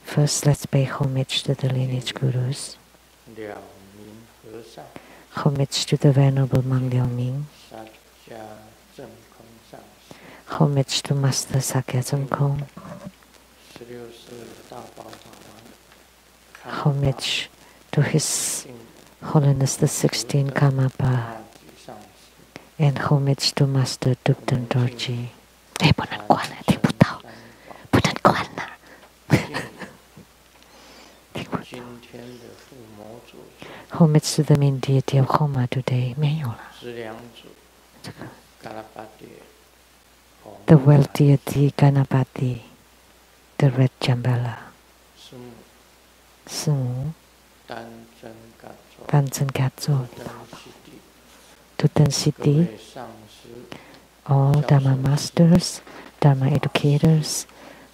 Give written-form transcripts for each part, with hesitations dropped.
First, let's pay homage to the lineage gurus. Homage to the Venerable Monk Liaoming. Homage to Master Sakya Tsongkhong. Homage to His Holiness the 16th Karmapa. And homage to Master Dukden Dorji. Homage to the main deity of Homa today. The well deity Ganapati, the red Jambala, Sumu, Tanzen Katso, Tutan City, all Dharma masters, Dharma educators,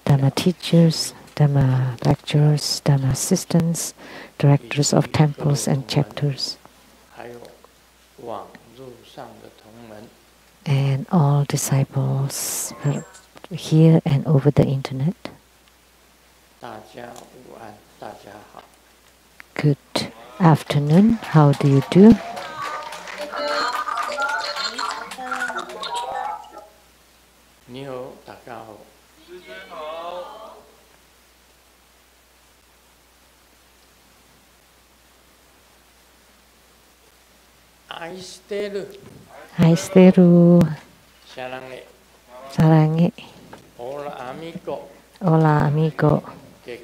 Dharma teachers, Dharma lecturers, Dharma assistants, directors of temples and chapters, and all disciples here and over the internet. Good afternoon. How do you do? Aisteru. Sarangi. Hola amigo. Te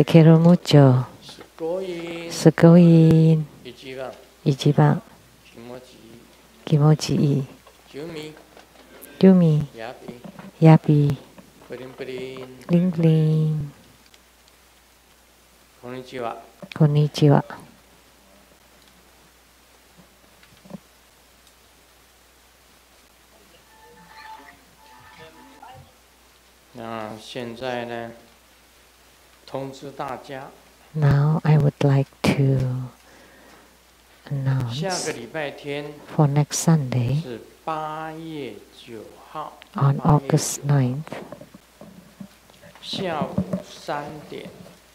quiero mucho. Sugoin. Ichiban. Kimochi ii. Yumi. Yapi. Ling ling. Konnichiwa. 现在呢，通知大家。Now I would like to announce 下个礼拜天 for next Sunday 是8月9号 on August 9th 下午3点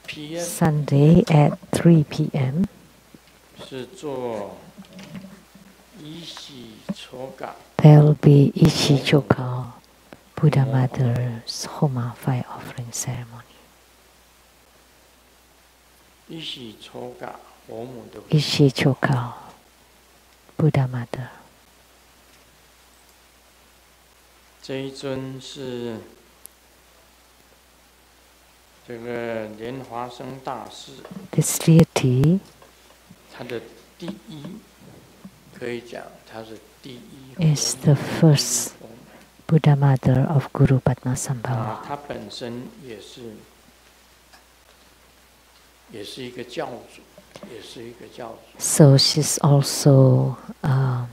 p.m. Sunday at 3 p.m. 是做Ishi Choga. There will be Ishi Choga, Buddha Mother's Homa fire offering ceremony. Ishi Choga, Ishi Choga, Buddha Mother. 这一尊是这个莲华生大师。This deity 他的第一，可以讲他是第一。is the first Buddha Mother of Guru Padmasambhava. 他本身也是一个教主，也是一个教主。So she's also the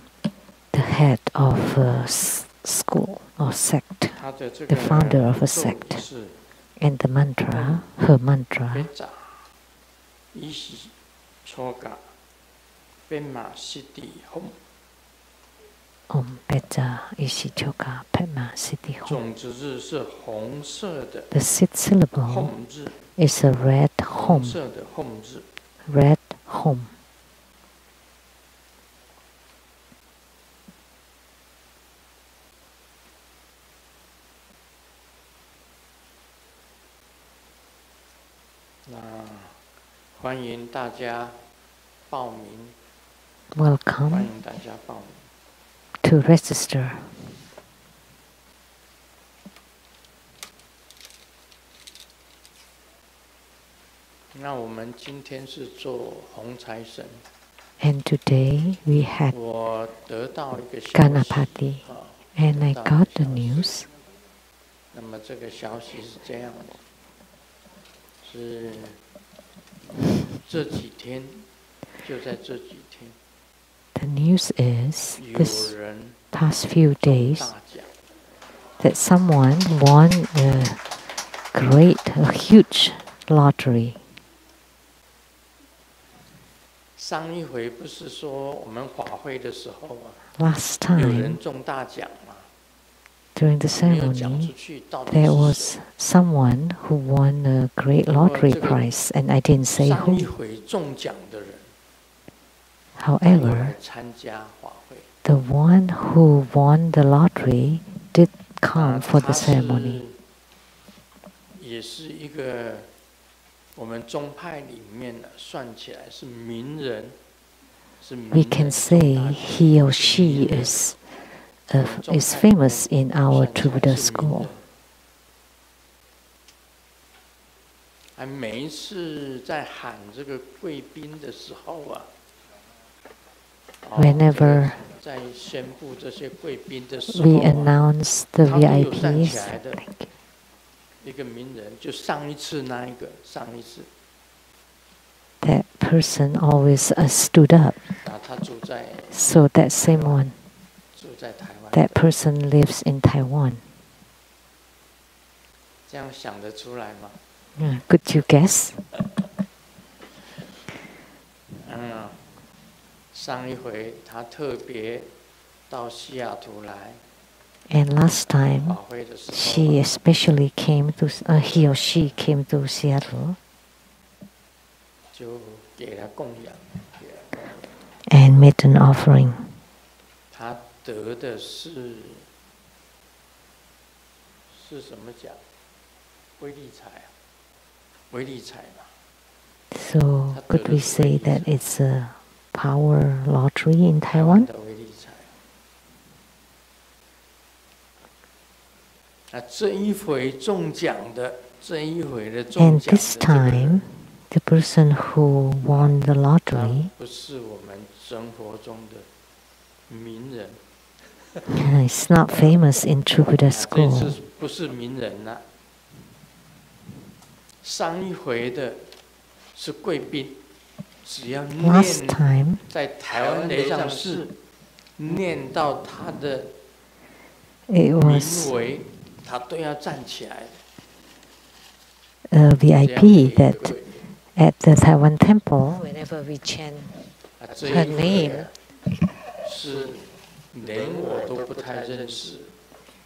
head of a school or sect, the founder of a sect. And the mantra, her mantra, Om Peja Ishi Choga Pema Siddhi Hom. The sixth syllable is a red hom. Red hom. Welcome to register. And today we had Ganapati, and I got the news. 那么这个消息是这样的，是这几天，就在这几天。The news is this past few days that someone won a huge lottery. 上一回不是说我们法会的时候啊， Last 有 time, 人中大奖吗？ during the ceremony, there was someone who won a great lottery prize, and I didn't say who. However, the one who won the lottery did come for the ceremony. We can say he or she is famous in our True Buddha school. Whenever we announce the VIPs, that person always stood up. So that same one, that person lives in Taiwan. Could you guess? And last time, he or she came to Seattle and made an offering. So, could we say that it's a power lottery in Taiwan? And this time, the person who won the lottery is not famous in True Buddha school. Last time, it was a VIP that at the Taiwan temple, whenever we chant her name,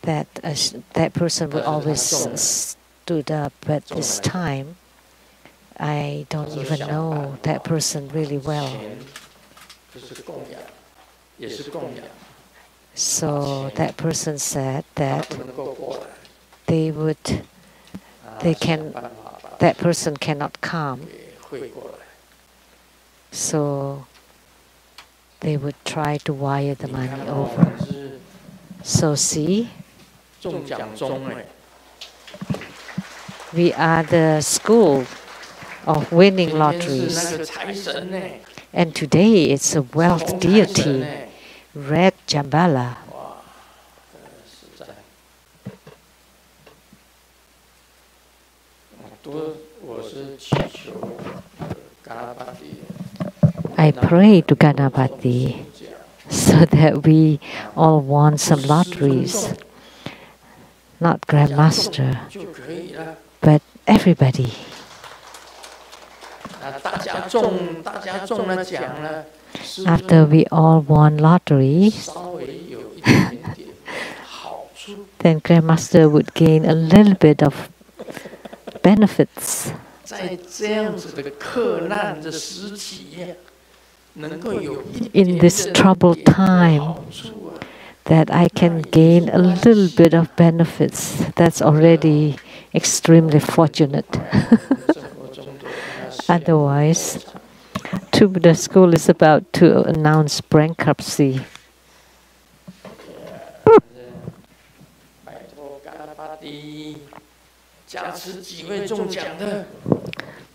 that person would always stood up. But this time, I don't even know that person really well. So that person said that that person cannot come. So they would try to wire the money over. So see, we are the school of winning lotteries. And today it's a wealth deity, Red Jambala. I pray to Ganapati so that we all won some lotteries. Not Grandmaster, but everybody. After we all won lottery, then Grandmaster would gain a little bit of benefits. In this troubled time, that I can gain a little bit of benefits, that's already extremely fortunate. Otherwise, True Buddha school is about to announce bankruptcy.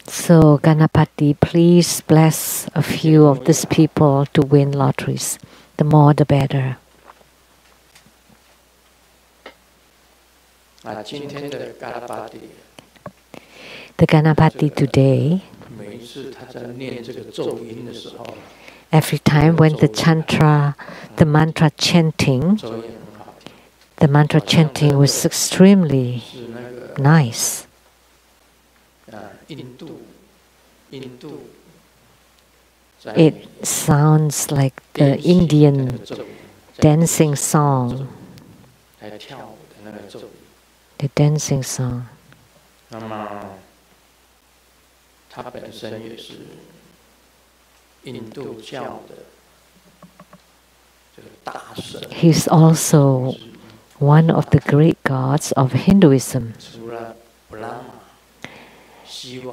So Ganapati, please bless a few of these people to win lotteries. The more the better. The Ganapati today, every time when the mantra chanting was extremely nice. It sounds like the Indian dancing song. the dancing song. 那么，他本身也是印度教的这个大神。He's also one of the great gods of Hinduism. 除了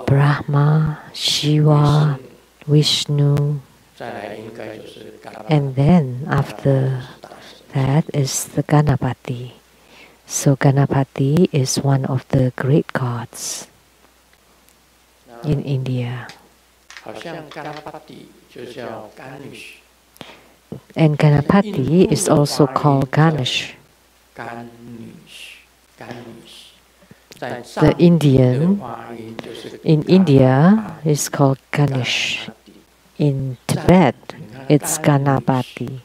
Brahma, Shiva, Vishnu, 再来应该就是 and then after that is the Ganapati. So Ganapati is one of the great gods in India. 好像 Ganapati 就叫 Ganesh。 And Ganapati is also called Ganesh. The Indian in India is called Ganesh. In Tibet, it's Ganapati.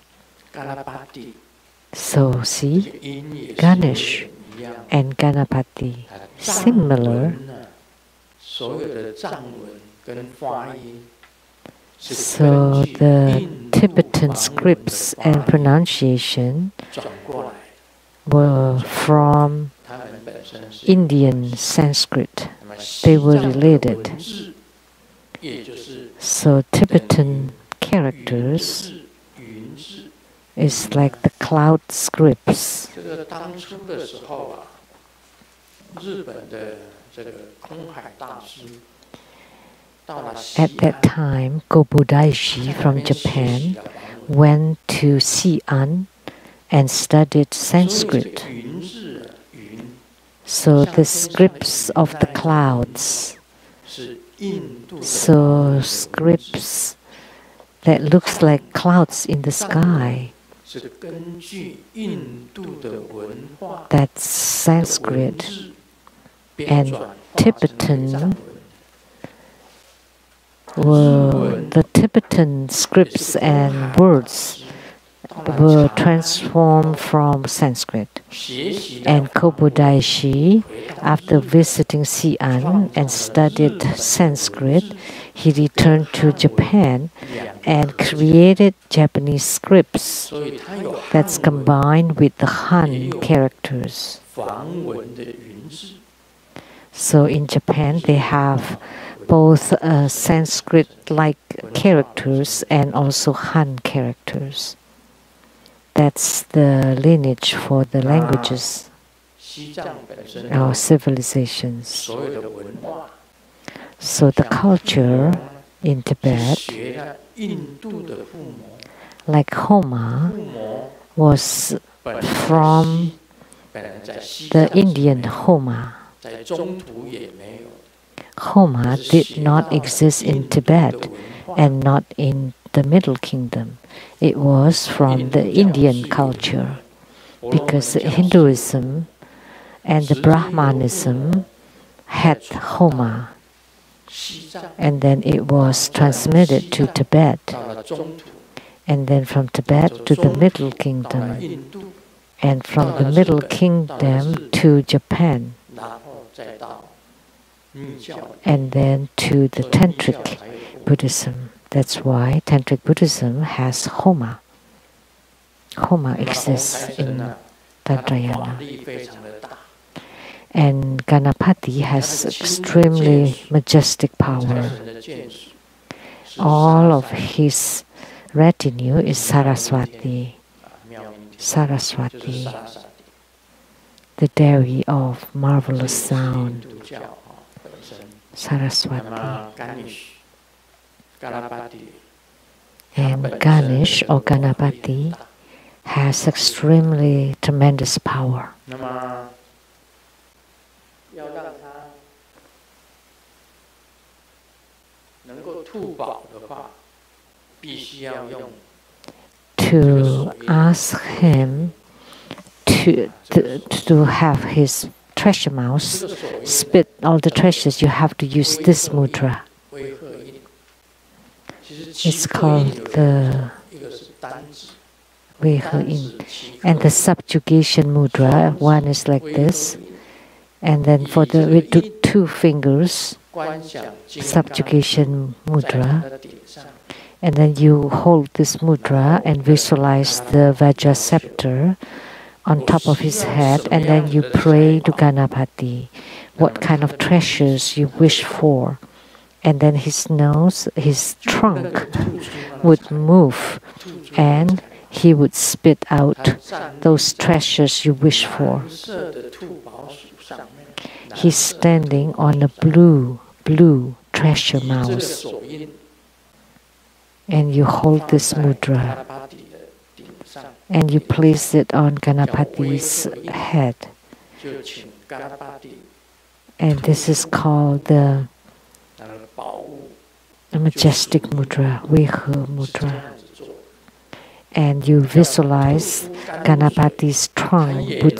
So see, Ganesh and Ganapati, similar. So the Tibetan scripts and pronunciation were from Indian Sanskrit. They were related. So Tibetan characters is like the cloud scripts. At that time, Kobudaishi from Japan went to Xi'an and studied Sanskrit. So the scripts of the clouds, so scripts that looks like clouds in the sky, that's Sanskrit, and Tibetan were the Tibetan scripts and words were transformed from Sanskrit. And Kobudaishi, after visiting Xi'an and studied Sanskrit, he returned to Japan and created Japanese scripts that's combined with the Han characters. So in Japan, they have both Sanskrit-like characters and also Han characters. That's the lineage for the languages, our civilizations. So the culture in Tibet, like Homa, was from the Indian Homa. Homa did not exist in Tibet and not in the Middle Kingdom. It was from the Indian culture because Hinduism and the Brahmanism had Homa, and then it was transmitted to Tibet, and then from Tibet to the Middle Kingdom, and from the Middle Kingdom to Japan, and then to the Tantric Buddhism. That's why Tantric Buddhism has Homa. Homa exists in Tantrayana. And Ganapati has extremely majestic power. All of his retinue is Saraswati. Saraswati, the Devi of marvelous sound. Saraswati. And Ganesh or Ganapati has extremely tremendous power. To ask him to have his treasure mouse spit all the treasures, you have to use this mudra. It's called the Wei-he-in. And the subjugation mudra, one is like this, and then for the with two fingers, subjugation mudra, and then you hold this mudra and visualize the Vajra scepter on top of his head, and then you pray to Ganapati what kind of treasures you wish for. And then his nose, his trunk would move, and he would spit out those treasures you wish for. He's standing on a blue treasure mouse. And you hold this mudra, and you place it on Ganapati's head. And this is called the majestic mudra, Veha mudra. And you visualize Ganapati's trunk would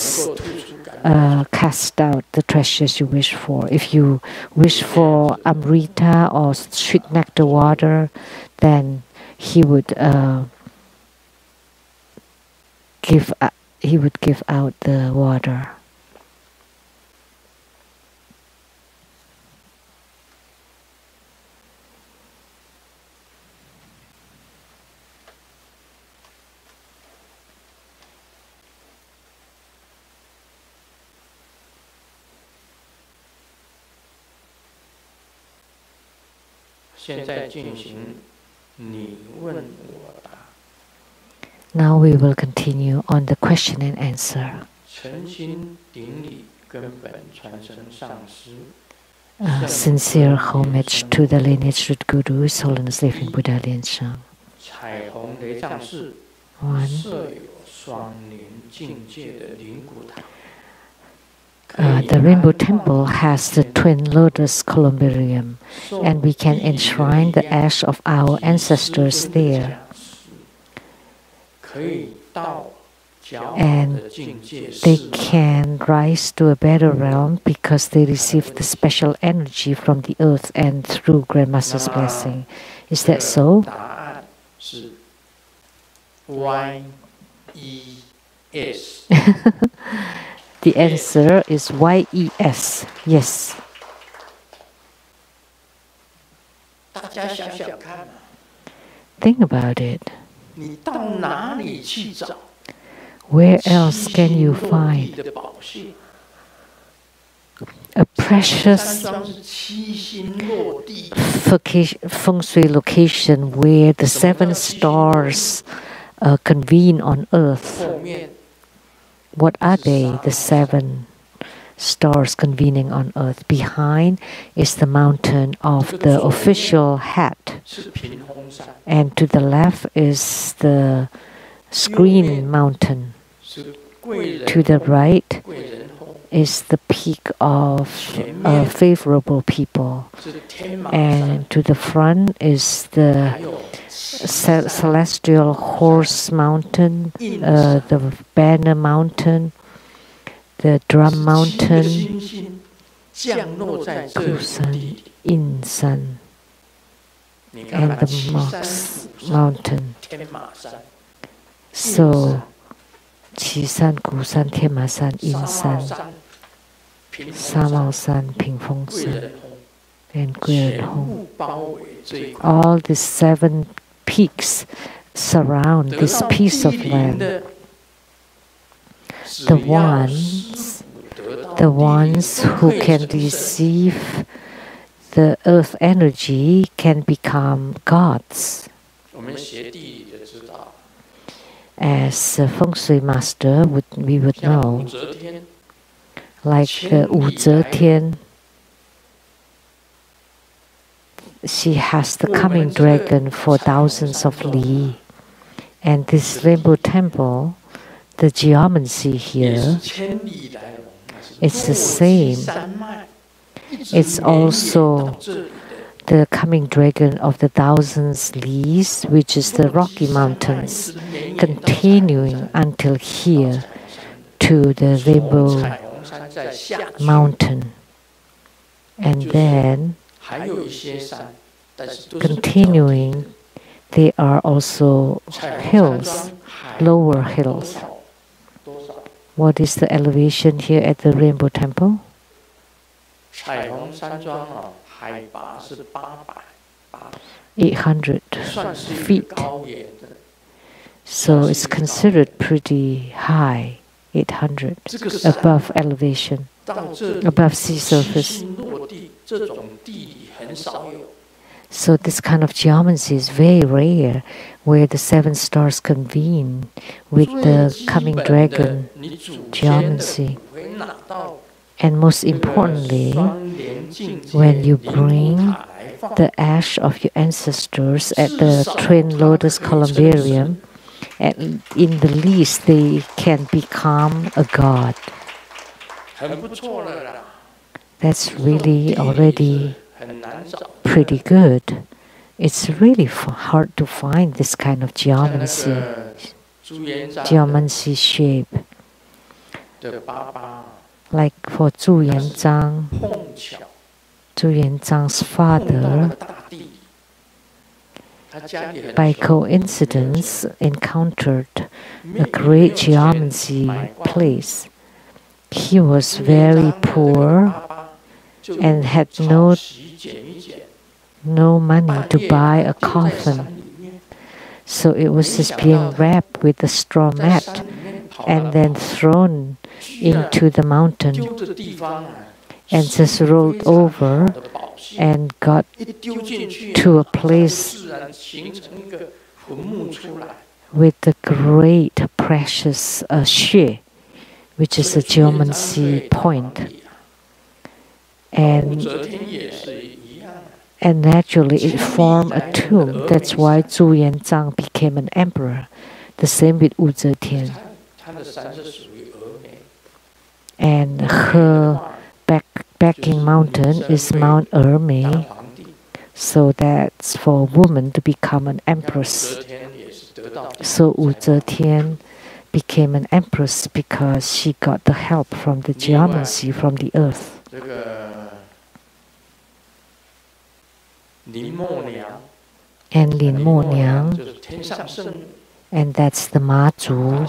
cast out the treasures you wish for. If you wish for Amrita or sweet nectar water, then he would give out the water. Now we will continue on the question and answer. Sincere homage to the lineage root Guru, His Holiness Living Buddha Lien Sheng. 1. The Rainbow Temple has the twin lotus columbarium, and we can enshrine the ash of our ancestors there. And they can rise to a better realm because they receive the special energy from the earth and through Grandmaster's blessing. Is that so? Y-E-S. The answer is Y-E-S. Yes. Think about it. Where else can you find a precious feng shui location where the 7 stars convene on earth? What are they, the 7 stars convening on earth? Behind is the mountain of the official hat, and to the left is the screen mountain. To the right is the peak of favorable people, and to the front is the celestial horse mountain, the banner mountain, the drum mountain, Kusan, Insan, and the Mox mountain. So, Qisan, Kusan, Tiemasan, Insan, Samaosan, Pingfengsan, and Guirenhong. All these 7 peaks surround this piece of land. The ones who can receive the earth energy can become gods. As a feng shui master, we would know, like Wu Zetian, she has the coming dragon for thousands of li. And this Rainbow Temple, the geomancy here, it's the same. It's also the coming dragon of the thousands lees, which is the Rocky Mountains, continuing until here to the Rainbow Mountain. And then, continuing, there are also hills, lower hills. What is the elevation here at the Rainbow Temple? 800 feet. So it's considered pretty high. 800 above elevation, above sea surface. So this kind of geomancy is very rare, where the 7 stars convene with the coming dragon geomancy. And most importantly, when you bring the ash of your ancestors at the twin lotus columbarium, in the least they can become a god. That's really already pretty good. It's really hard to find this kind of geomancy shape. Like for Zhu Yanzhang, Zhu Yanzhang's father, by coincidence, encountered a great geomancy place. He was very poor and had no money to buy a coffin. So it was just being wrapped with a straw mat and then thrown into the mountain and just rolled over and got to a place with the great precious xue, which is a geomancy point. And naturally it formed a tomb. That's why Zhu Yanzhang became an emperor. The same with Wu Zetian. And her backing mountain is Mount Ermei. So that's for a woman to become an empress. So Wu Zetian became an empress because she got the help from the geomancy from the earth. And Lin Mo Niang, and that's the Ma Zhu.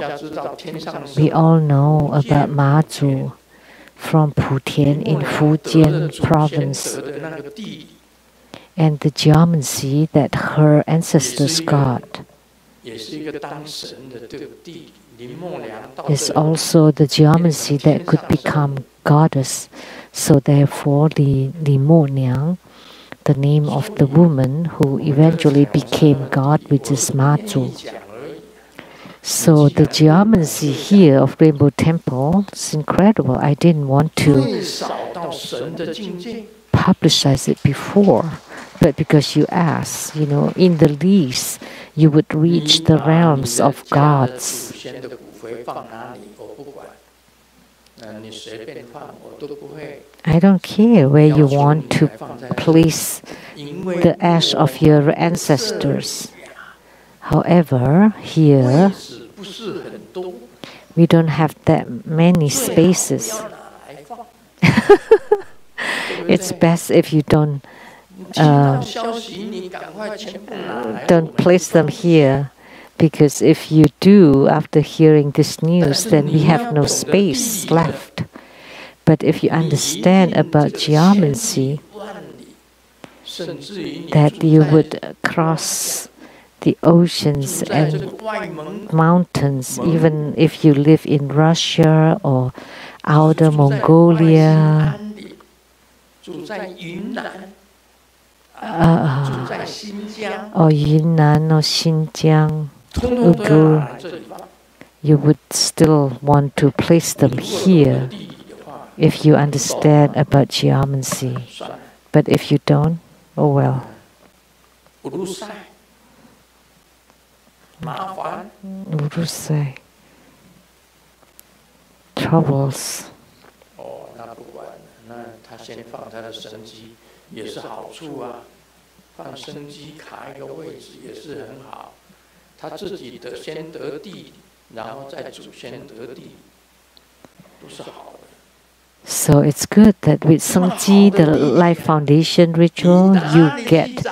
We all know about Ma Zhu from Putian in Fujian province, and the geomancy that her ancestors got is also the geomancy that could become goddess. So therefore, Li Mo Niang, the name of the woman who eventually became God, which is Ma Zhu. So the geomancy here of Rainbow Temple is incredible. I didn't want to publicize it before, but because you asked, in the least, you would reach the realms of gods. I don't care where you want to place the ash of your ancestors. However, here, we don't have that many spaces. It's best if you don't place them here, because if you do, after hearing this news, then we have no space left. But if you understand about geomancy, that you would cross the oceans and mountains, even if you live in Russia or outer Mongolia, or Yunnan or Xinjiang, Uyghur, you would still want to place them here if you understand about geomancy. But if you don't, oh well. Urusai. Troubles. 他先放他的神机也是好处啊，放生机卡一个位置也是很好。他自己的先得地，然后再祖先得地，都是好的。 So it's good that with Sangji, the life foundation ritual, you get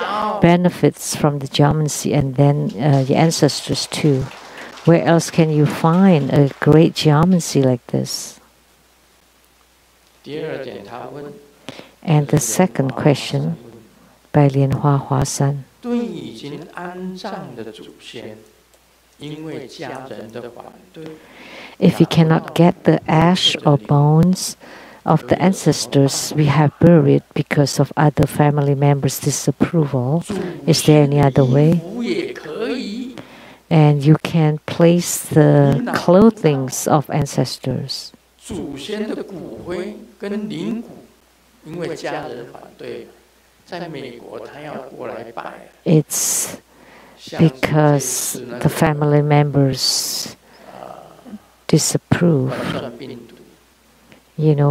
benefits from the geomancy, and then your ancestors too. Where else can you find a great geomancy like this? And the second question by Lianhua Huasan. If we cannot get the ash or bones of the ancestors we have buried because of other family members' disapproval, is there any other way? And you can place the clothings of ancestors. It's because the family members disapprove,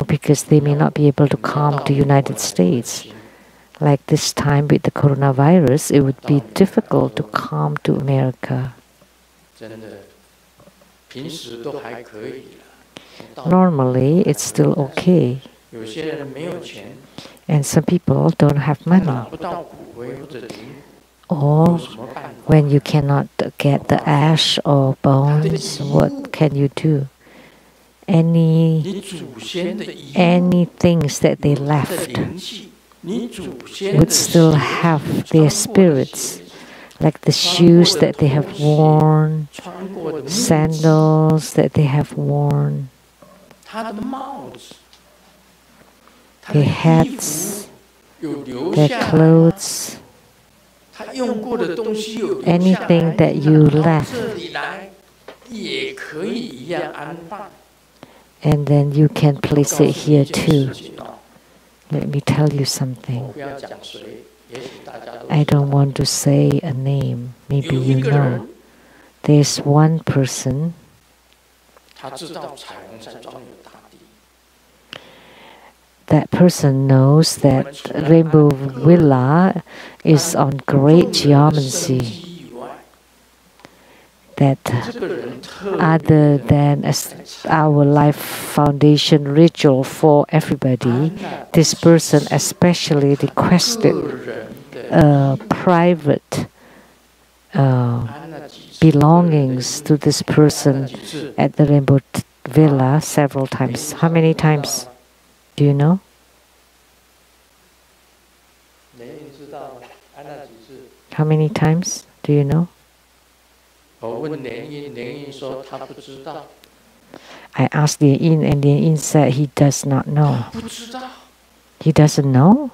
because they may not be able to come to United States. Like this time with the coronavirus, it would be difficult to come to America. Normally, it's still okay. And some people don't have money. Or when you cannot get the ash or bones, what can you do? Any things that they left would still have their spirits, like the shoes that they have worn, sandals that they have worn, their hats, their clothes, anything that you left. And then you can place it here too. Let me tell you something. I don't want to say a name. Maybe you know. There's one person that person knows that Rainbow Villa is on great geomancy. That other than our Life Foundation ritual for everybody, this person especially requested private belongings to this person at the Rainbow Villa several times. How many times? Do you know? How many times? Do you know? I asked Lien Yin, and Lien Yin said he does not know. He doesn't know?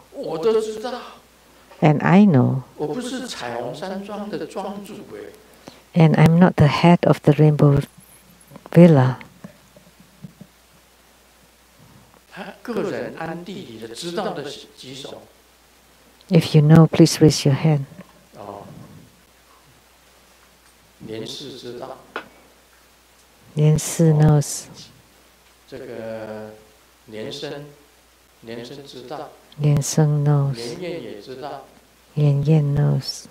And I know. And I'm not the head of the Rainbow Villa. If you know, please raise your hand. Lien Si knows. Lien Seng knows. Lien Yin knows.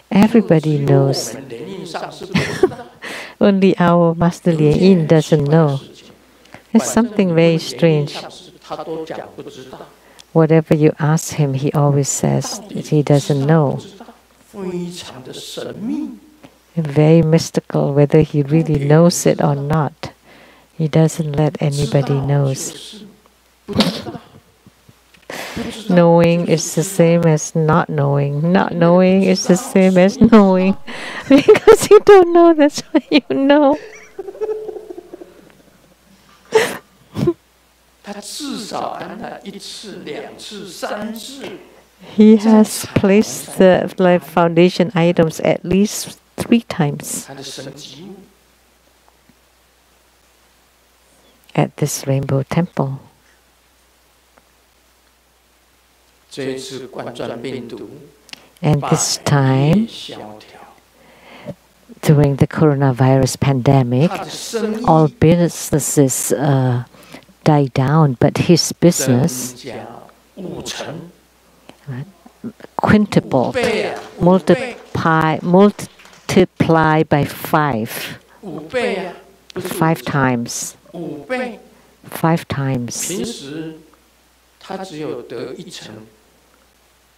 Everybody knows. Only our Master Lien Yin doesn't know. It's something very strange. Whatever you ask him, he always says that he doesn't know. Very mystical whether he really knows it or not. He doesn't let anybody knows. Knowing is the same as not knowing. Not knowing is the same as knowing. Because you don't know, that's why you know. He has placed the Life Foundation items at least 3 times at this Rainbow Temple. And this time, during the coronavirus pandemic, all businesses died down, but his business quintupled, multiply by 5. 5 times. 5 times.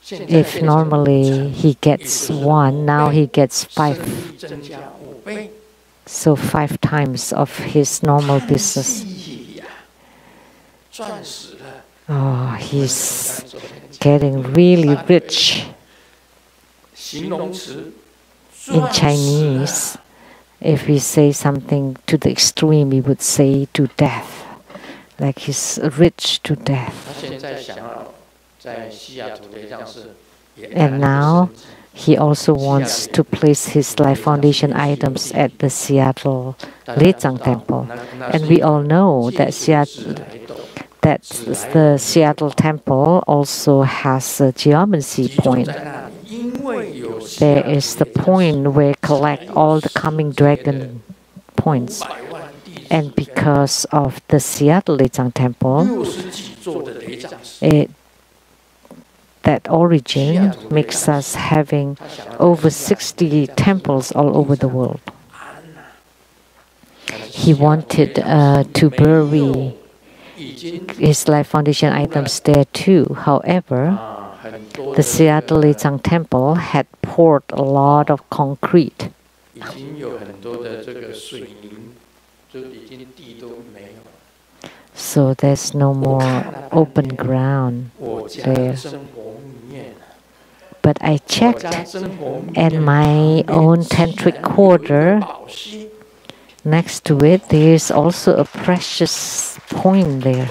If normally he gets 1, now he gets 5. So 5 times of his normal business. Oh, he's getting really rich. In Chinese, if we say something to the extreme, we would say to death, like he's rich to death. And now he also wants to place his life foundation items at the Seattle Lechang Temple. And we all know that the Seattle Temple also has a geometry point. There is the point where collect all the coming dragon points. And because of the Seattle Lechang Temple, that origin makes us having over 60 temples all over the world. He wanted to bury his life foundation items there too. However, the Seattle Lechang Temple had poured a lot of concrete. So there's no more open ground there. But I checked, and my own tantric quarter, next to it, there is also a precious point there.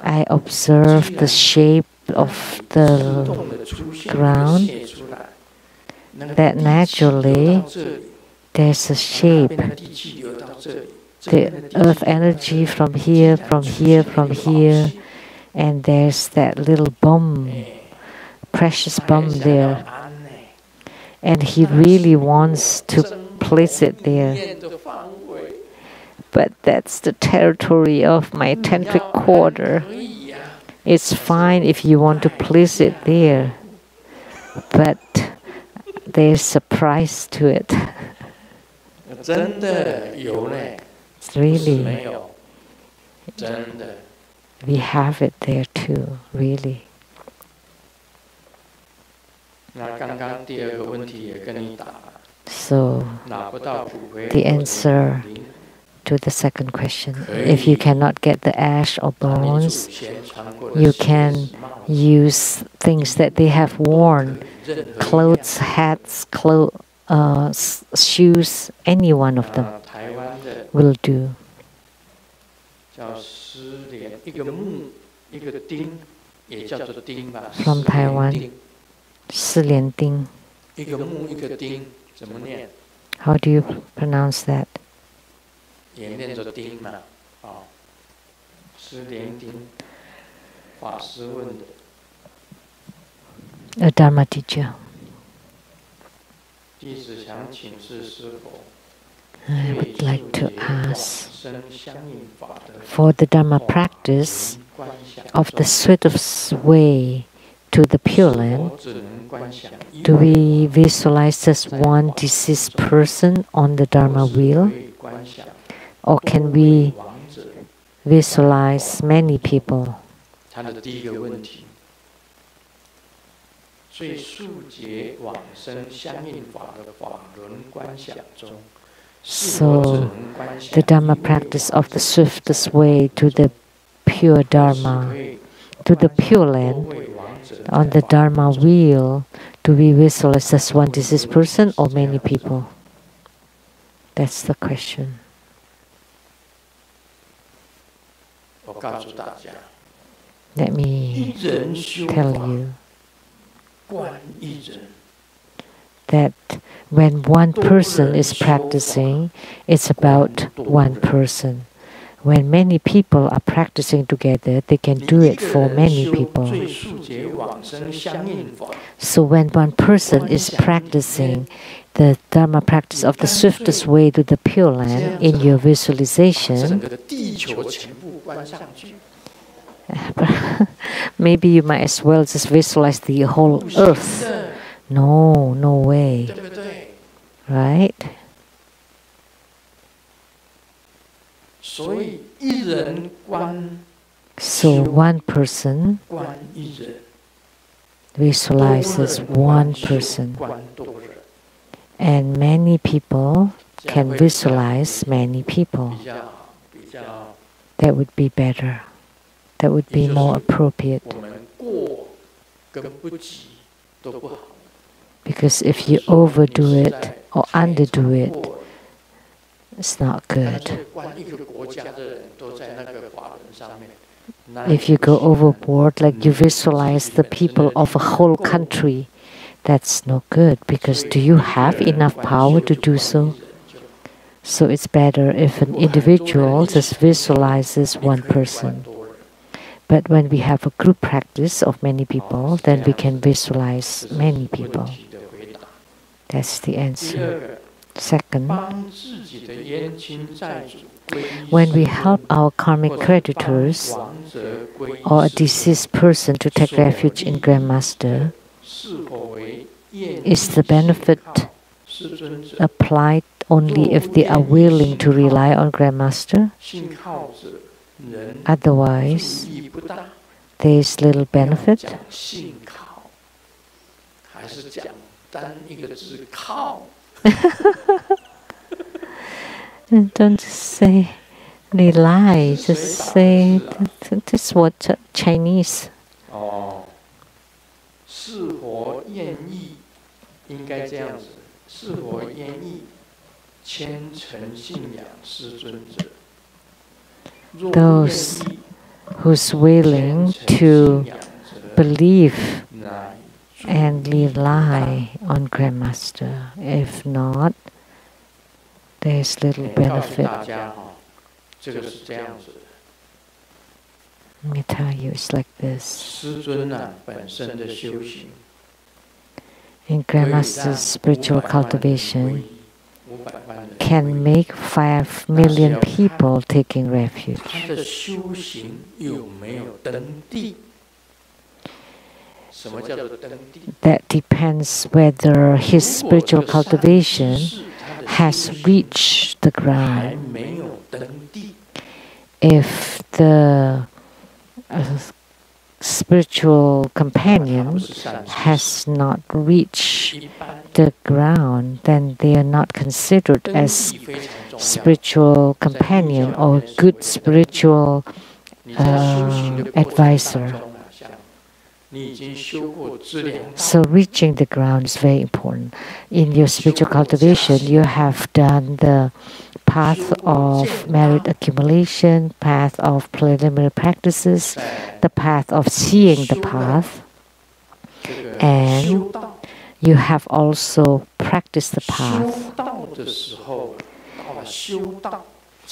I observed the shape of the ground, that naturally there's a shape. The earth energy from here, and there's that little bomb, precious bomb there. And he really wants to place it there. But that's the territory of my tantric quarter. It's fine if you want to place it there, but there's a price to it. Really, we have it there too, really. So, the answer to the second question, if you cannot get the ash or bones, you can use things that they have worn, clothes, hats, shoes, any one of them will do. From Taiwan, 四连钉. How do you pronounce that? A Dharma teacher. I would like to ask, for the Dharma practice of the swiftest way to the Pure Land, do we visualize just one deceased person on the Dharma wheel? Or can we visualize many people? So, the Dharma practice of the swiftest way to the pure Dharma, to the Pure Land, on the Dharma wheel, do we visualize just one deceased person or many people? That's the question. Let me tell you that when one person is practicing, it's about one person. When many people are practicing together, they can do it for many people. So when one person is practicing the Dharma practice of the swiftest way to the Pure Land in your visualization, maybe you might as well just visualize the whole earth. No, no way. Right? So one person visualizes one person, and many people can visualize many people. That would be better. That would be more appropriate. Because if you overdo it or underdo it, it's not good. If you go overboard, like you visualize the people of a whole country, that's no good, because do you have enough power to do so? So it's better if an individual just visualizes one person. But when we have a group practice of many people, then we can visualize many people. That's the answer. Second, when we help our karmic creditors or a deceased person to take refuge in Grandmaster, is the benefit applied only if they are willing to rely on Grandmaster? Otherwise, there is little benefit. Don't say rely, just say this is what Chinese. 是否愿意？应该这样子，是否愿意虔诚信仰师尊者？ Those who's willing to believe and rely on Grandmaster. If not, there's little benefit. Let me tell you, it's like this. In Grandmaster's spiritual cultivation, can make 5 million people taking refuge. That depends whether his spiritual cultivation has reached the ground. If the spiritual companion has not reached the ground, then they are not considered as spiritual companion or good spiritual advisor. So reaching the ground is very important. In your spiritual cultivation, you have done the path of merit accumulation, path of preliminary practices, the path of seeing the path, and you have also practiced the path.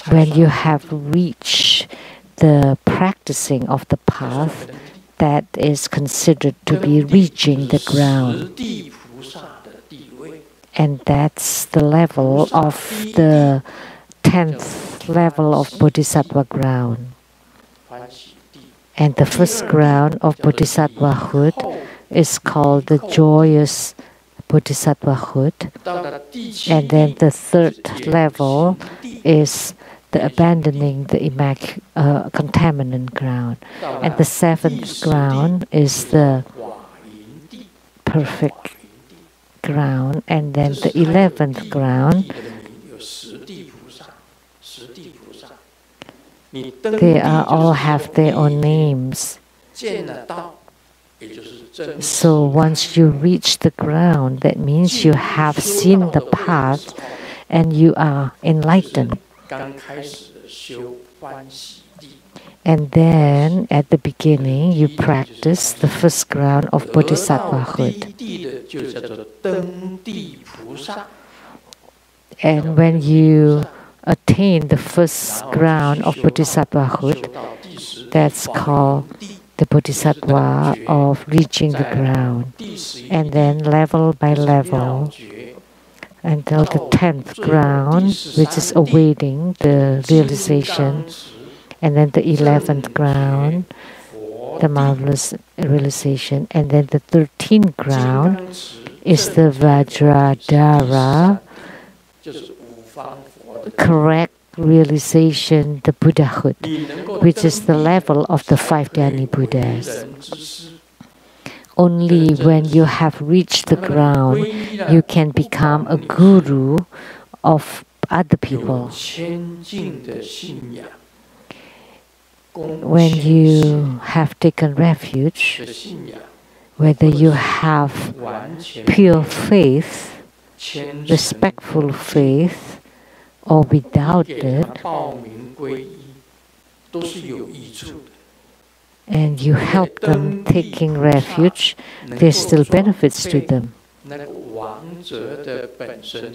When you have reached the practicing of the path, that is considered to be reaching the ground. And that's the level of the 10th level of Bodhisattva ground. And the first ground of Bodhisattvahood is called the joyous Bodhisattvahood. And then the 3rd level is the abandoning the contaminant ground. And the 7th ground is the perfect ground. And then the 11th ground, they all have their own names. So once you reach the ground, that means you have seen the path and you are enlightened. And then at the beginning, you practice the first ground of Bodhisattvahood. And when you attain the first ground of Bodhisattvahood, that's called the Bodhisattva of reaching the ground. And then level by level, until the 10th ground, which is awaiting the realization, and then the 11th ground, the marvelous realization, and then the 13th ground is the Vajradhara, correct realization, the Buddhahood, which is the level of the 5 Dhyani Buddhas. Only when you have reached the ground, you can become a guru of other people. When you have taken refuge, whether you have pure faith, respectful faith, or without it, and you help them taking refuge, there's still benefits to them.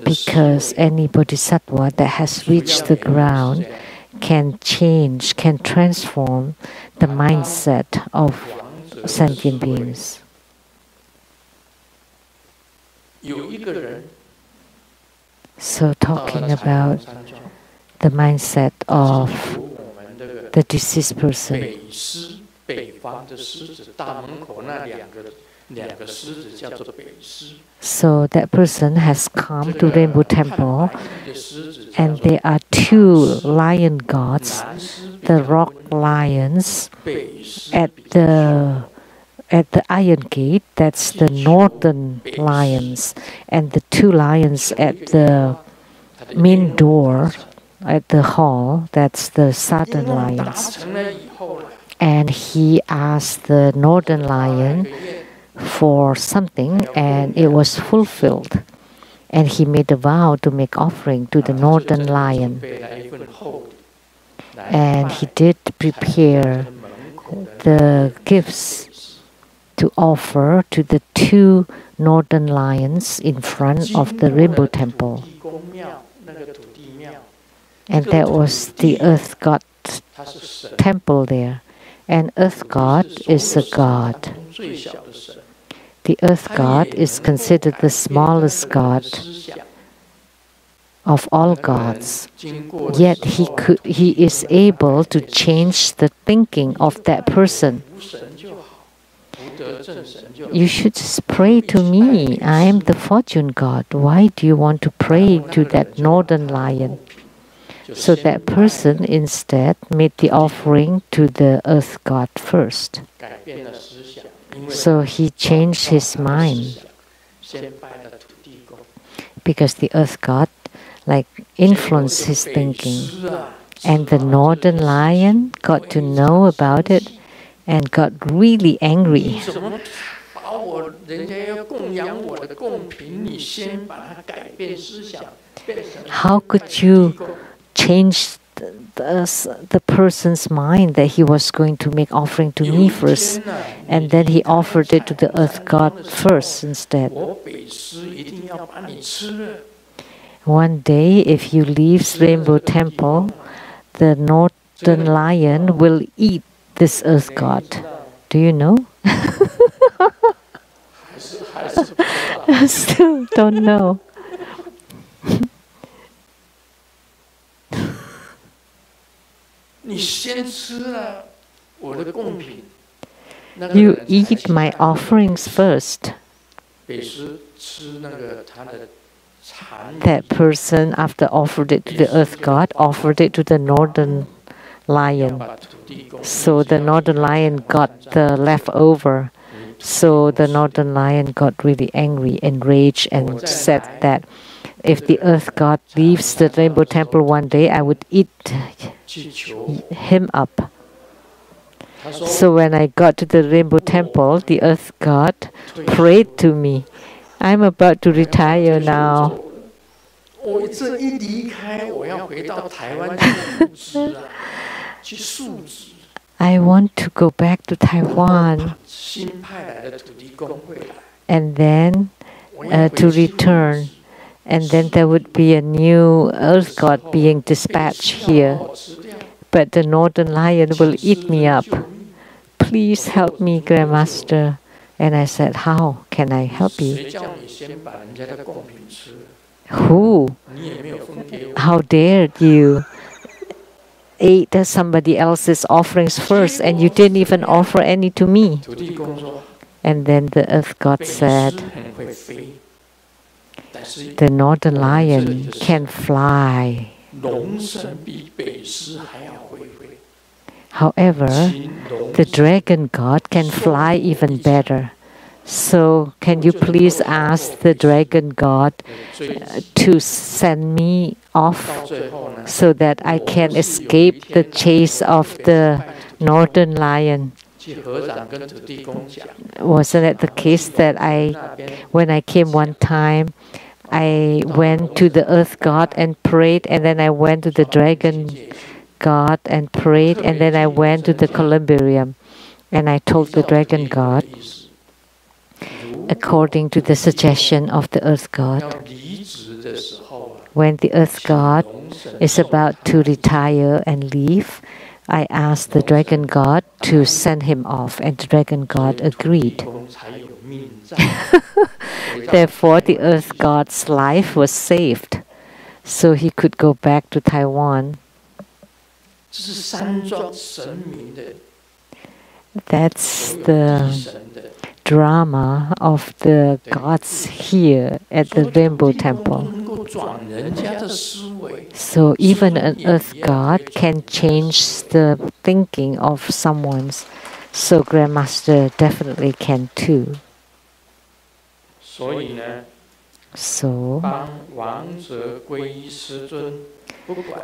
Because any bodhisattva that has reached the ground can change, can transform the mindset of sentient beings. So talking about the mindset of the deceased person. So that person has come to Rainbow Temple, and there are two lion gods, the rock lions at the iron gate, that's the northern lions, and the two lions at the main door at the hall, that's the southern lions. And he asked the northern lion for something, and it was fulfilled. And he made a vow to make offering to the northern lion. And he did prepare the gifts to offer to the two northern lions in front of the Rainbow Temple. And that was the Earth God temple there. And Earth God is a god. The Earth God is considered the smallest god of all gods. Yet he is able to change the thinking of that person. You should just pray to me. I am the fortune god. Why do you want to pray to that northern lion? So that person instead made the offering to the Earth God first. So he changed his mind. Because the Earth God influenced his thinking. And the northern lion got to know about it and got really angry. How could you change the person's mind that he was going to make offering to me first, and then he offered it to the Earth God first instead? One day, if you leave Rainbow Temple, the northern lion will eat this Earth God. Do you know? I still don't know. You eat my offerings first. That person, after offered it to the Earth God, offered it to the northern lion. So the northern lion got the leftover. So the northern lion got really angry, enraged, and said that if the Earth God leaves the Rainbow Temple one day, I would eat him up. So when I got to the Rainbow Temple, the Earth God prayed to me. I'm about to retire now. I want to go back to Taiwan and then to return. And then there would be a new Earth God being dispatched here. But the northern lion will eat me up. Please help me, Grandmaster. And I said, how can I help you? Who? How dared you ate somebody else's offerings first, and you didn't even offer any to me? And then the Earth God said, the northern lion can fly. However, the dragon god can fly even better. So can you please ask the dragon god to send me off so that I can escape the chase of the northern lion? Wasn't it the case that when I came one time, I went to the earth god and prayed, and then I went to the dragon god and prayed, and then I went to the columbarium, and I told the dragon god, according to the suggestion of the earth god, when the earth god is about to retire and leave, I asked the dragon god to send him off, and the dragon god agreed. Therefore, the earth god's life was saved, so he could go back to Taiwan. That's the drama of the gods here at the Rainbow Temple. So even an earth god can change the thinking of someone's. So Grandmaster definitely can too.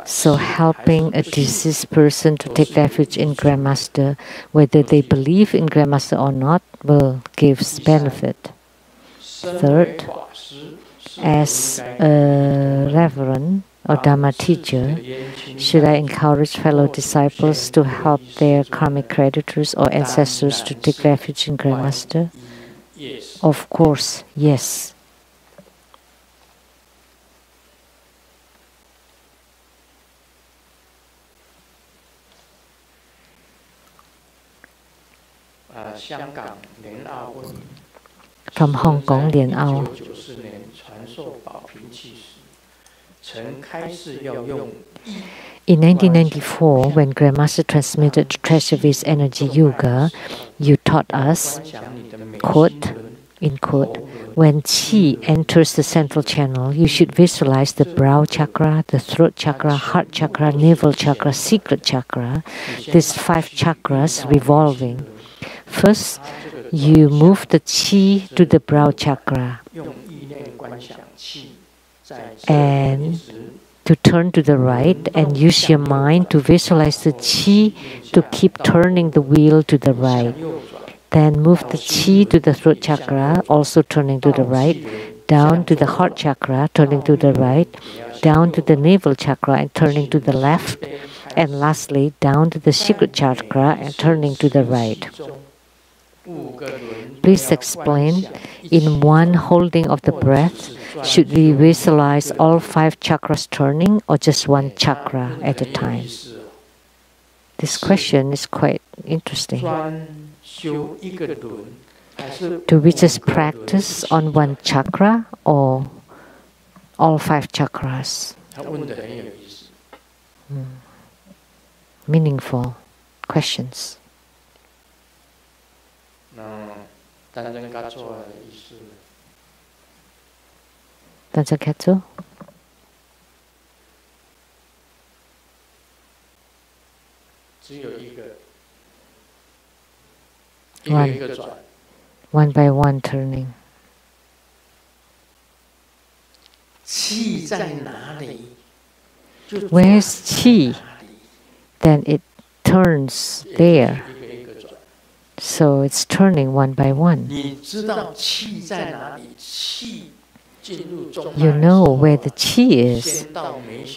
So helping a deceased person to take refuge in Grandmaster, whether they believe in Grandmaster or not, will give benefit. Third, as a reverend or Dharma teacher, should I encourage fellow disciples to help their karmic creditors or ancestors to take refuge in Grandmaster? Of course, yes. From Hong Kong, Lien Ao. In 1994, when Grandmaster transmitted Treasury's Energy Yoga, you taught us, quote, in quote, when Qi enters the central channel, you should visualize the brow chakra, the throat chakra, heart chakra, navel chakra, secret chakra, these 5 chakras revolving. First, you move the Qi to the brow chakra and to turn to the right, and use your mind to visualize the Qi to keep turning the wheel to the right. Then move the Qi to the throat chakra, also turning to the right, down to the heart chakra, turning to the right, down to the navel chakra and turning to the left, and lastly down to the secret chakra and turning to the right. Please explain, in one holding of the breath, should we visualize all 5 chakras turning or just one chakra at a time? This question is quite interesting. Do we just practice on one chakra or all 5 chakras? Meaningful questions. 单真嘎做的意思。单真嘎做。只有一个，一个转。One by one turning. 气在哪里？ Where's Qi? Then it turns there. So it's turning one by one. You know where the Qi is.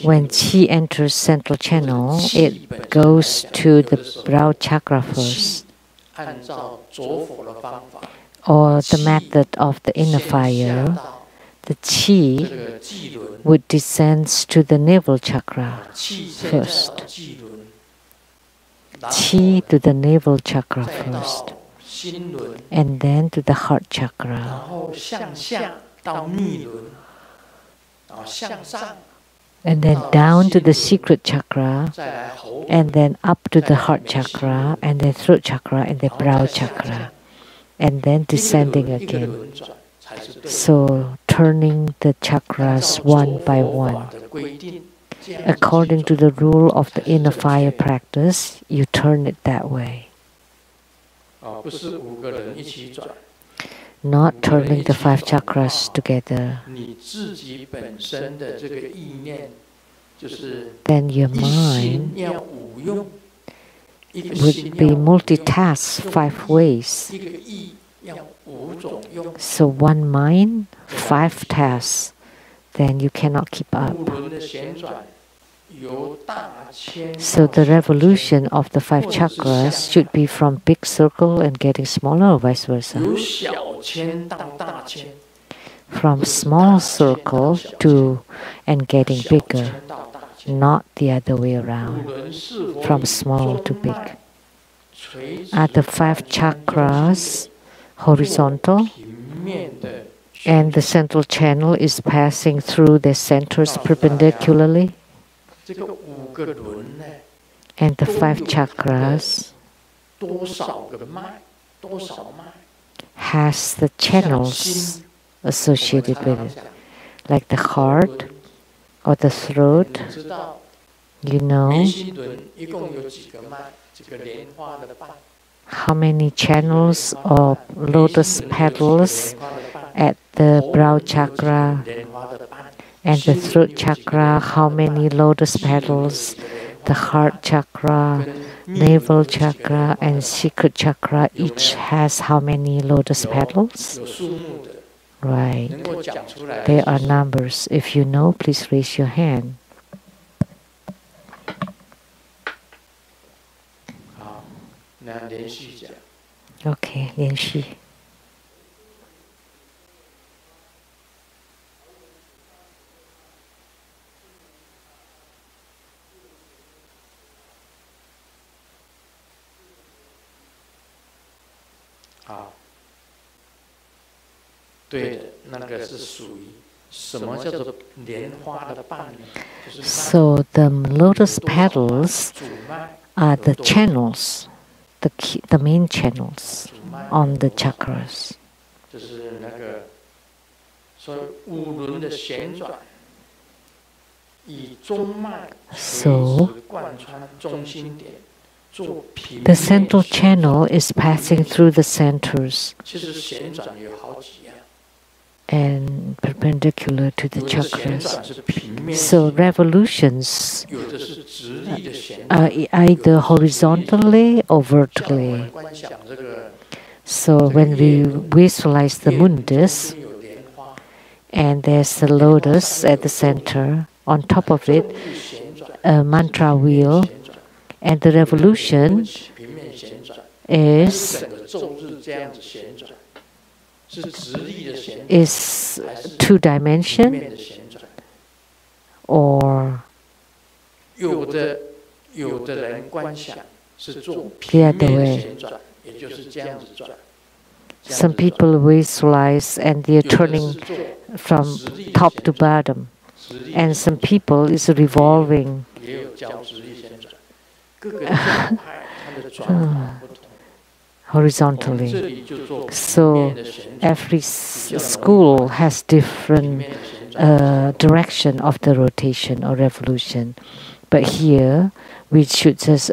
When Qi enters central channel, it goes to the brow chakra first. Or the method of the inner fire, the Qi would descend to the navel chakra first. Qi to the navel chakra first, and then to the heart chakra, and then down to the secret chakra, and then up to the heart chakra, and then throat chakra, and the brow chakra, and then descending again. So turning the chakras one by one. According to the rule of the inner fire practice, you turn it that way. Not turning the 5 chakras together. Then your mind would be multitasked 5 ways. So one mind, 5 tasks, then you cannot keep up. So the revolution of the 5 chakras should be from big circle and getting smaller, or vice versa. From small circle to and getting bigger, not the other way around, from small to big. Are the 5 chakras horizontal? And the central channel is passing through the centers perpendicularly? And the 5 chakras has the channels associated with it, like the heart or the throat. You know how many channels or lotus petals at the brow chakra and the throat chakra, how many lotus petals, the heart chakra, navel chakra, and secret chakra, each has how many lotus petals? Right. There are numbers. If you know, please raise your hand. Okay, 连续。对的，那个是属于什么叫做莲花的瓣呢？ So the lotus petals are the channels, the main channels on the chakras. 就是那个说五轮的旋转，以中脉垂直贯穿中心点。 The central channel is passing through the centers and perpendicular to the chakras. So revolutions are either horizontally or vertically. So when we visualize the mundus, and there's the lotus at the center, on top of it, a mantra wheel, and the revolution is 2 dimension or the other way. Some people visualize and they are turning from top to bottom, and some people is revolving. Horizontally. So every school has different direction of the rotation or revolution. But here we should just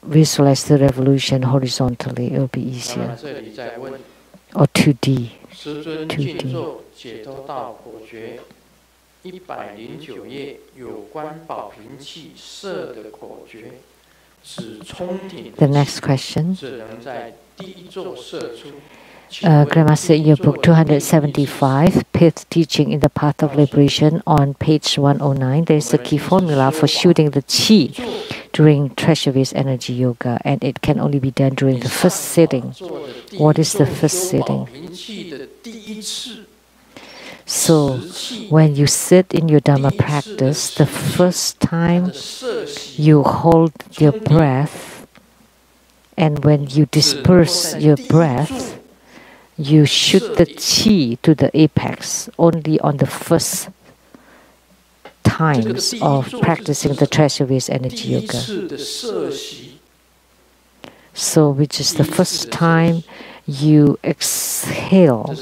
visualize the revolution horizontally. It will be easier. Or 2D. 2D. 109页有关宝瓶器色的口诀。 The next question. Grandmaster, in your book 275, Fifth Teaching in the Path of Liberation, on page 109, there is a key formula for shooting the chi during treasure-based energy yoga, and it can only be done during the first sitting. What is the first sitting? So, when you sit in your Dhamma practice, the first time you hold your breath, and when you disperse your breath, you shoot the chi to the apex only on the first times of practicing the treasure-based energy yoga. So, which is the first time you exhale,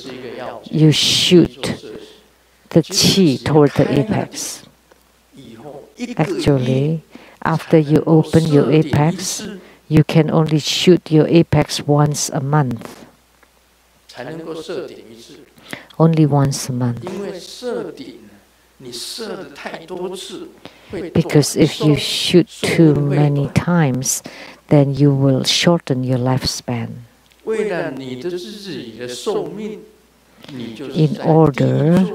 you shoot the chi toward the apex. Actually, after you open your apex, you can only shoot your apex once a month. Only once a month. Because if you shoot too many times, then you will shorten your lifespan. In order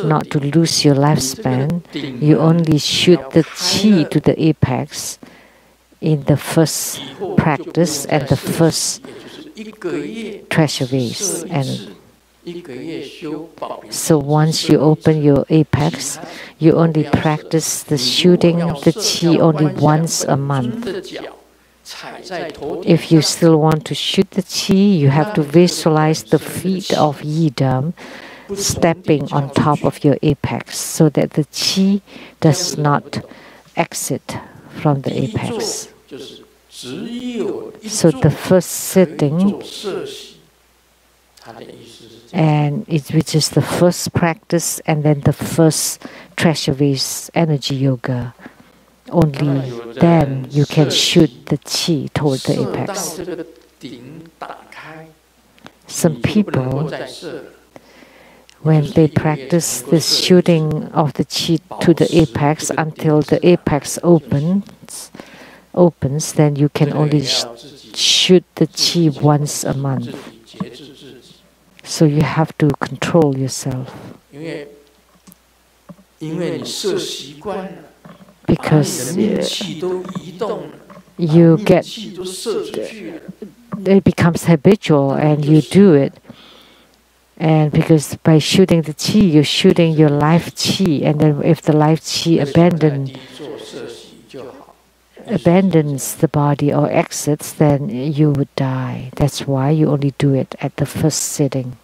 not to lose your lifespan, you only shoot the qi to the apex in the first practice and the first treasure vase. And so once you open your apex, you only practice the shooting of the qi only once a month. If you still want to shoot the qi, you have to visualize the feet of yidam stepping on top of your apex so that the qi does not exit from the apex. So the first sitting, and which is the first practice, and then the first treasure vase energy yoga, only then you can shoot the qi toward the apex. Some people, when they practice this shooting of the qi to the apex until the apex opens, then you can only shoot the qi once a month. So you have to control yourself. Because you get, it becomes habitual and you do it. And because by shooting the qi, you're shooting your life qi, and then if the life qi abandons the body or exits, then you would die. That's why you only do it at the first sitting.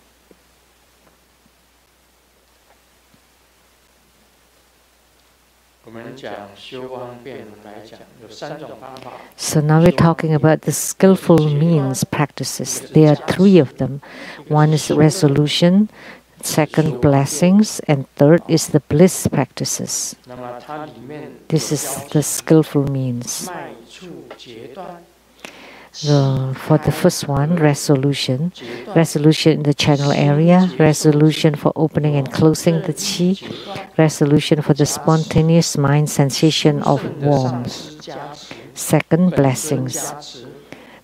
So now we're talking about the skillful means practices. There are three of them. One is resolution, second blessings, and third is the bliss practices. This is the skillful means. For the first one, resolution in the channel area, resolution for opening and closing the qi, resolution for the spontaneous mind sensation of warmth. Second, blessings.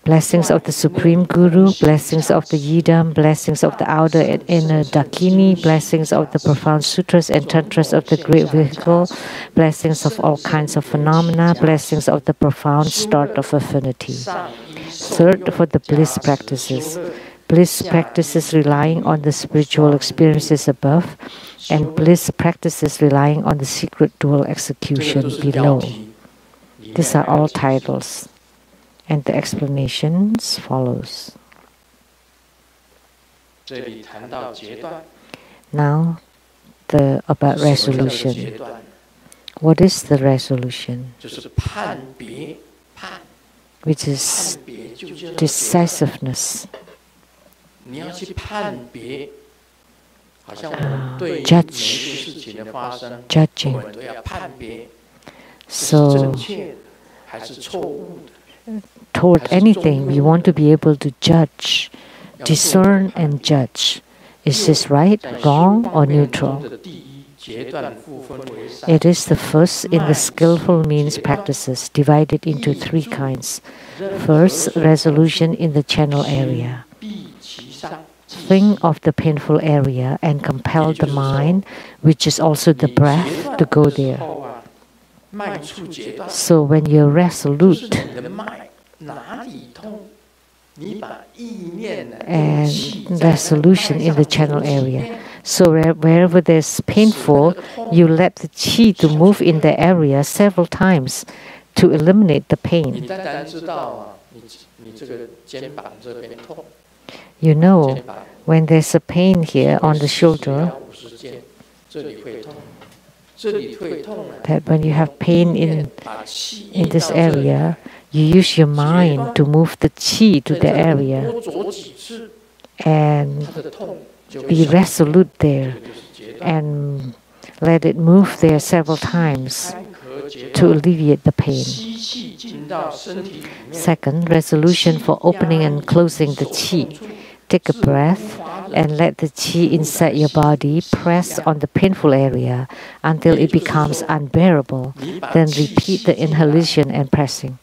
Blessings of the Supreme Guru, blessings of the Yidam, blessings of the outer and inner Dakini, blessings of the profound sutras and tantras of the great vehicle, blessings of all kinds of phenomena, blessings of the profound start of affinity. Third, for the bliss practices. Bliss practices relying on the spiritual experiences above, and bliss practices relying on the secret dual execution below. These are all titles. And the explanations follows. Now, about resolution. What is the resolution? Which is decisiveness. Judging. So, toward anything, we want to be able to judge, discern and judge. Is this right, wrong, or neutral? It is the first in the skillful means practices, divided into three kinds. First, resolution in the channel area. Think of the painful area and compel the mind, which is also the breath, to go there. So when you're resolute and resolution in the channel area, so wherever there's painful, you let the qi to move in the area several times to eliminate the pain. You know, when there's a pain here on the shoulder, that when you have pain in this area, you use your mind to move the qi to the area and be resolute there and let it move there several times to alleviate the pain. Second, resolution for opening and closing the qi. Take a breath and let the qi inside your body press on the painful area until it becomes unbearable. Then repeat the inhalation and pressing.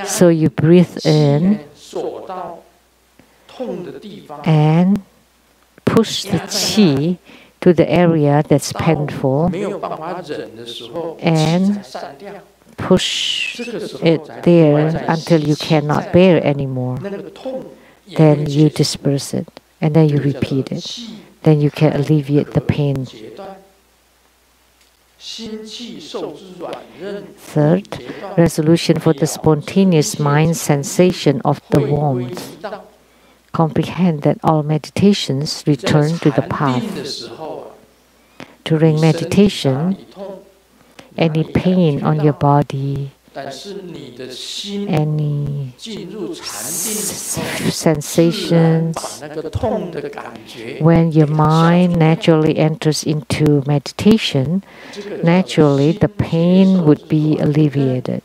So you breathe in and push the qi to the area that's painful and push it there until you cannot bear anymore. Then you disperse it and then you repeat it. Then you can alleviate the pain. Third, resolution for the spontaneous mind sensation of the warmth. Comprehend that all meditations return to the path. During meditation, any pain on your body, any sensations, when your mind naturally enters into meditation, naturally the pain would be alleviated.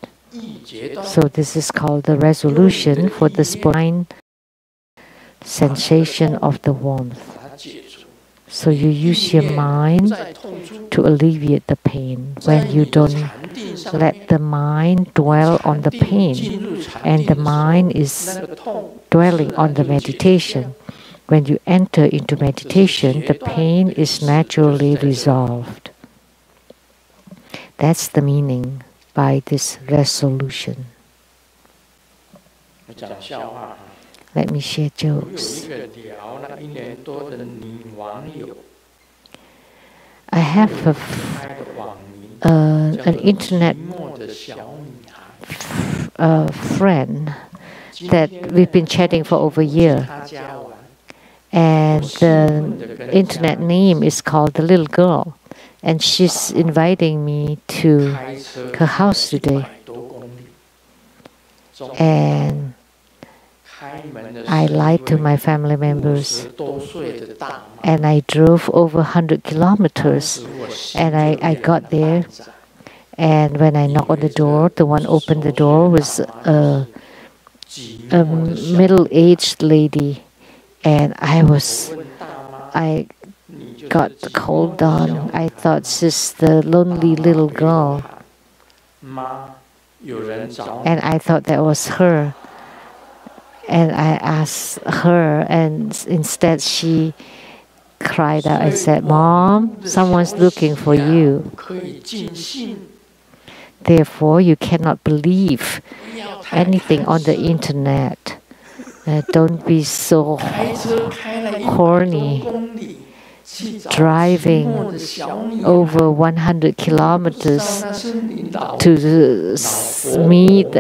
So this is called the resolution for the spine sensation of the warmth. So you use your mind to alleviate the pain. When you don't let the mind dwell on the pain, and the mind is dwelling on the meditation, when you enter into meditation, the pain is naturally resolved. That's the meaning by this resolution. Let me share jokes. I have an internet friend that we've been chatting for over a year. And the internet name is called The Little Girl. And she's inviting me to her house today. And I lied to my family members, and I drove over 100 kilometers, and I got there, and when I knocked on the door, the one opened the door was a middle-aged lady, and I got cold down. I thought she's the lonely little girl, and I thought that was her. And I asked her, and instead she cried out and said, "Mom, someone's looking for you." Therefore, you cannot believe anything on the internet. Don't be so horny. Driving over 100 kilometers to meet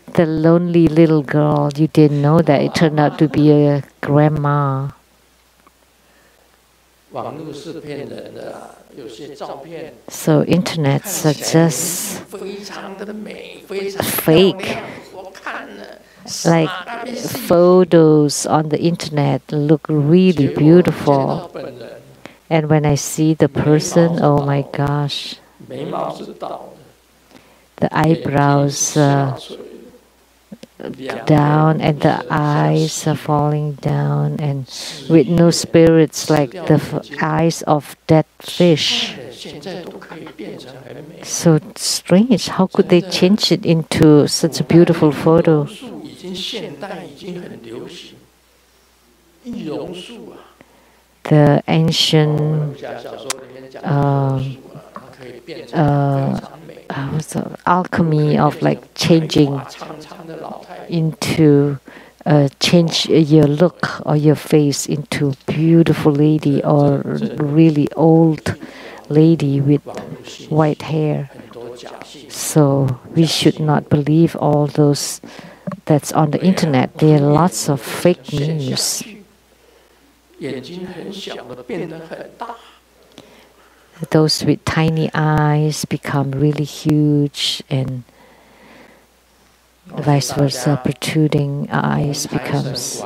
the lonely little girl. You didn't know that it turned out to be a grandma. So internets are just fake. Like photos on the internet look really beautiful. And when I see the person, oh my gosh. The eyebrows down and the eyes are falling down, and with no spirits, like the eyes of dead fish. So strange, how could they change it into such a beautiful photo? The ancient alchemy of like changing into change your look or your face into beautiful lady or really old lady with white hair. So we should not believe all those that's on the internet. There are lots of fake news. Those with tiny eyes become really huge, and vice versa, protruding eyes becomes.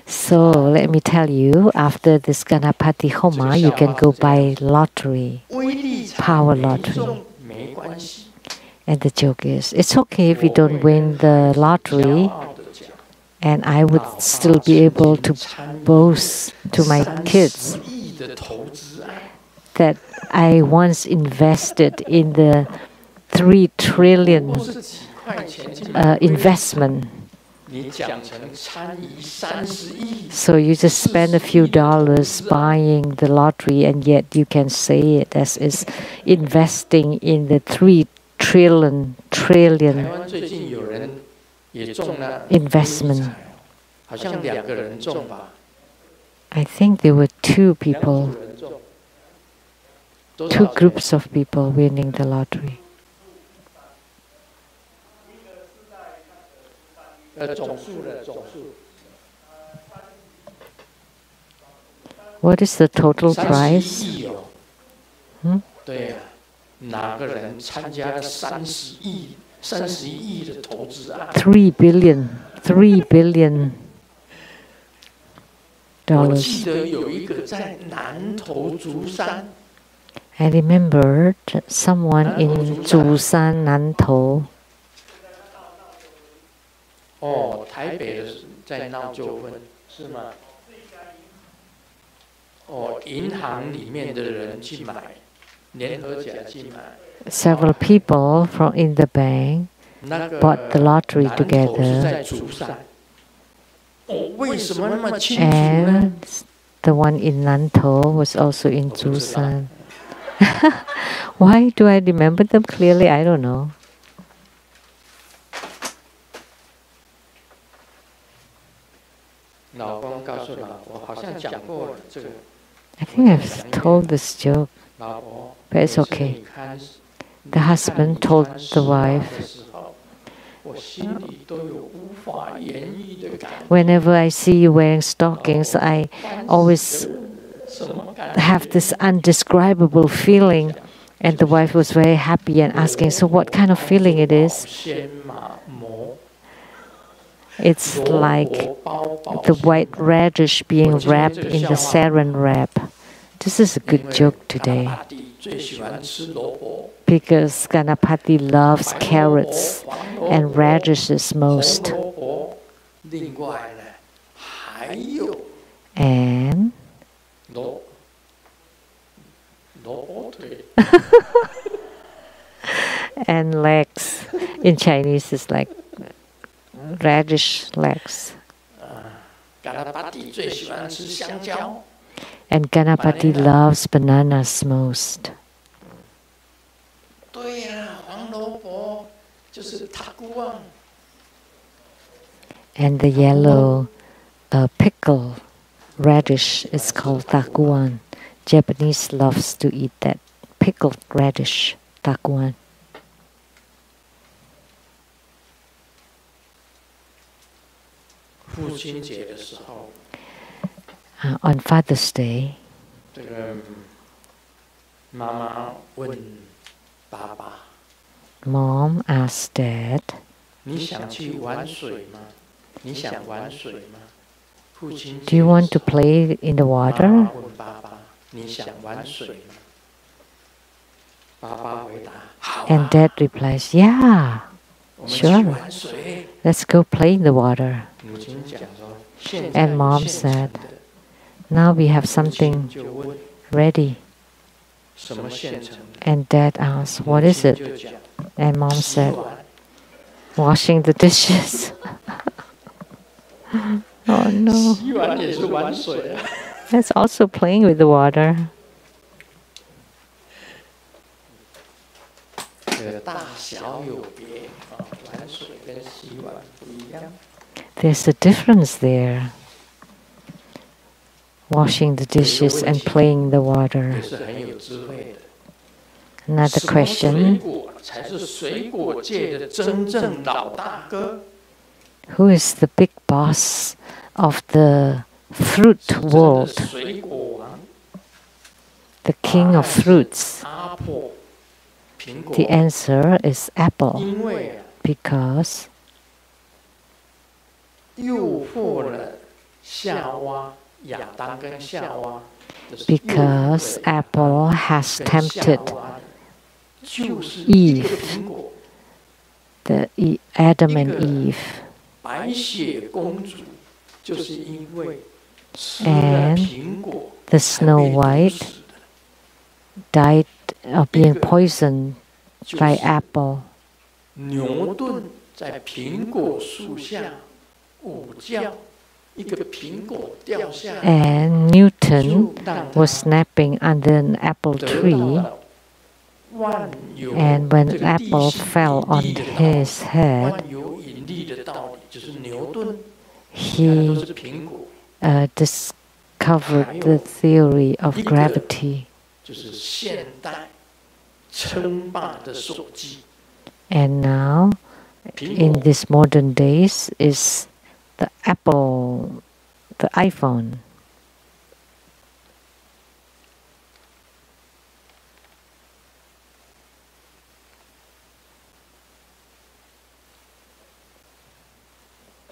So let me tell you, after this Ganapati Homa, you can go buy lottery, power lottery. And the joke is, it's okay if you don't win the lottery, and I would still be able to boast to my kids that I once invested in the 3 trillion investment. So you just spend a few dollars buying the lottery, and yet you can say it as is investing in the 3 trillion investment. I think there were 2 people, 2 groups of people winning the lottery. What is the total price? 3 billion. I remembered someone in Zushan, Nantou. Several people from in the bank bought the lottery together, and the one in Nantou was also in Zushan. Why do I remember them clearly? I don't know. I think I've told this joke, but it's okay. The husband told the wife, whenever I see you wearing stockings, I always have this undescribable feeling. And the wife was very happy and asking, so what kind of feeling it is? It's like the white radish being wrapped in the saran wrap. This is a good joke today, because Ganapati loves carrots and radishes most. And and legs in Chinese is like radish legs. And Ganapati loves bananas most. And the yellow pickle radish is called takuan. Japanese loves to eat that pickled radish, takuan. On Father's Day, Mom asked Dad, do you want to play in the water? And Dad replies, yeah, sure, let's go play in the water. And Mom said, now we have something ready. And Dad asked, what is it? And Mom said, washing the dishes. Oh no. That's also playing with the water. There's a difference there. Washing the dishes and playing the water. Another question. Who is the big boss of the fruit world? The king of fruits. The answer is apple. Because apple has tempted Eve, Adam and Eve. And the Snow White died of being poisoned by apple. 牛顿在苹果树下午觉，一个苹果掉下来， And Newton was napping under an apple tree. And when an apple fell on his head, he discovered the theory of gravity. And now, in these modern days, is the Apple, the iPhone.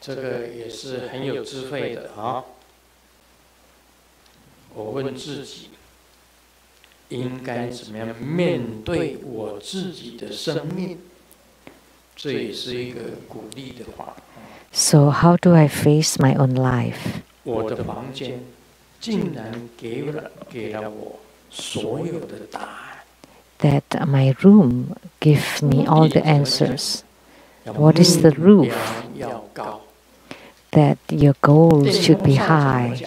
这个也是很有智慧的啊！我问自己，应该怎么样面对我自己的生命？这也是一个鼓励的话。So how do I face my own life? 我的房间竟然给了我所有的答案。That my room gives me all the answers. What is the roof? That your goals should be high.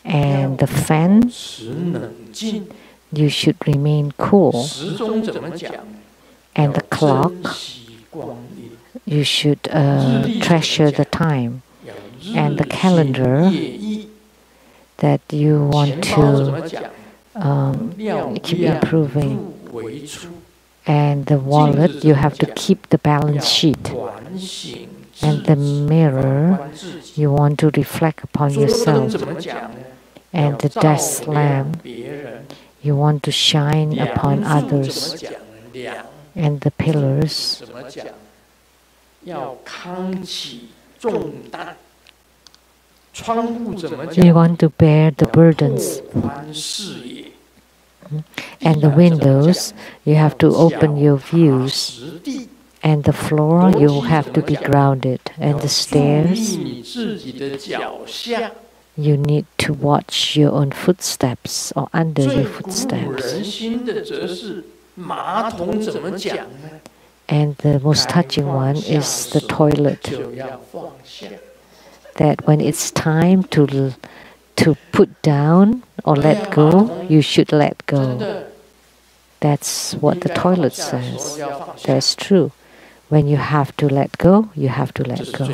And the fan, you should remain cool. And the clock, you should treasure the time. And the calendar, that you want to keep improving. And the wallet, you have to keep the balance sheet. And the mirror, you want to reflect upon yourself. And the desk lamp, you want to shine upon others. And the pillars, you want to bear the burdens. And the windows, you have to open your views. And the floor, you have to be grounded. And the stairs, you need to watch your own footsteps or under your footsteps. And the most touching one is the toilet. That when it's time to put down or let go, you should let go. That's what the toilet says. That's true. When you have to let go, you have to let go.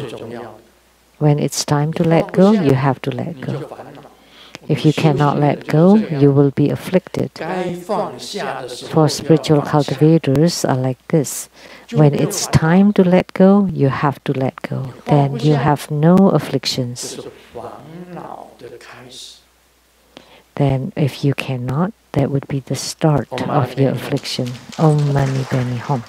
When it's time to let go, you have to let go. If you cannot let go, you will be afflicted. For spiritual cultivators are like this. When it's time to let go, you have to let go. Then you have no afflictions. Then if you cannot, that would be the start of your affliction. Om Mani Padme Hum.